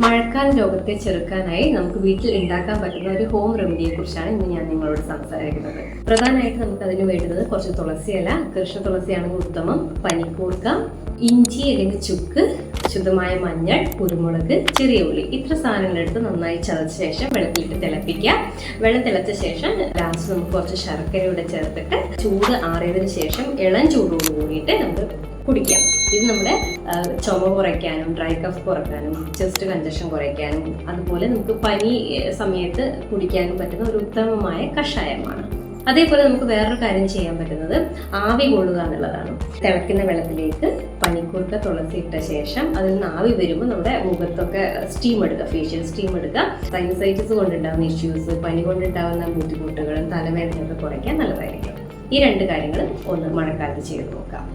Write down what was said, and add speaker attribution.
Speaker 1: മഴക്കാല രോഗത്തെ ചെറുക്കാനായി നമുക്ക് വീട്ടിൽ ഉണ്ടാക്കാൻ പറ്റുന്ന ഒരു ഹോം റെമഡിയെ കുറിച്ചാണ് ഇന്ന് ഞാൻ നിങ്ങളോട് സംസാരിക്കുന്നത്. പ്രധാനമായിട്ട് നമുക്ക് അതിന് വേണ്ടുന്നത് കുറച്ച് തുളസിയില, കൃഷ്ണ തുളസിയാണെങ്കിൽ ഉത്തമം, പനിക്കൂർക്ക, ഇഞ്ചി അല്ലെങ്കിൽ ചുക്ക്, ശുദ്ധമായ മഞ്ഞൾ, കുരുമുളക്, ചെറിയ ഉള്ളി, ഇത്ര സാധനങ്ങളെടുത്ത് നന്നായി ചതച്ച ശേഷം വെള്ളത്തിലിട്ട് തിളപ്പിക്കുക. വെള്ളം തിളച്ച ശേഷം ലാസ്റ്റ് നമുക്ക് കുറച്ച് ശർക്കരയുടെ ചേർത്തിട്ട് ചൂട് ആറിയതിനു ശേഷം ഇളം ചൂടോട് കൂടിയിട്ട് നമുക്ക് കുടിക്കാം. ഇത് നമ്മുടെ ചുമ കുറയ്ക്കാനും ഡ്രൈ കഫ് കുറയ്ക്കാനും ചെസ്റ്റ് കഞ്ചഷൻ കുറയ്ക്കാനും അതുപോലെ നമുക്ക് പനി സമയത്ത് കുടിക്കാനും പറ്റുന്ന ഒരു ഉത്തമമായ കഷായമാണ്. അതേപോലെ നമുക്ക് വേറൊരു കാര്യം ചെയ്യാൻ പറ്റുന്നത് ആവി കൊള്ളുക എന്നുള്ളതാണ്. തിളയ്ക്കുന്ന വെള്ളത്തിലേക്ക് പനിക്കൂർക്ക, തുളസി ഇട്ട ശേഷം അതിൽ നിന്ന് ആവി വരുമ്പോൾ നമ്മുടെ മുഖത്തൊക്കെ സ്റ്റീം എടുക്കുക, ഫേഷ്യൽ സ്റ്റീം എടുക്കുക. സൈനസൈറ്റിസ് കൊണ്ടുണ്ടാകുന്ന ഇഷ്യൂസ്, പനി കൊണ്ടുണ്ടാകുന്ന ബുദ്ധിമുട്ടുകളും തലവേദനയൊക്കെ കുറയ്ക്കാൻ നല്ലതായിരിക്കും. ഈ രണ്ട് കാര്യങ്ങൾ ഒന്ന് മഴക്കാലത്ത് ചെയ്ത് നോക്കാം.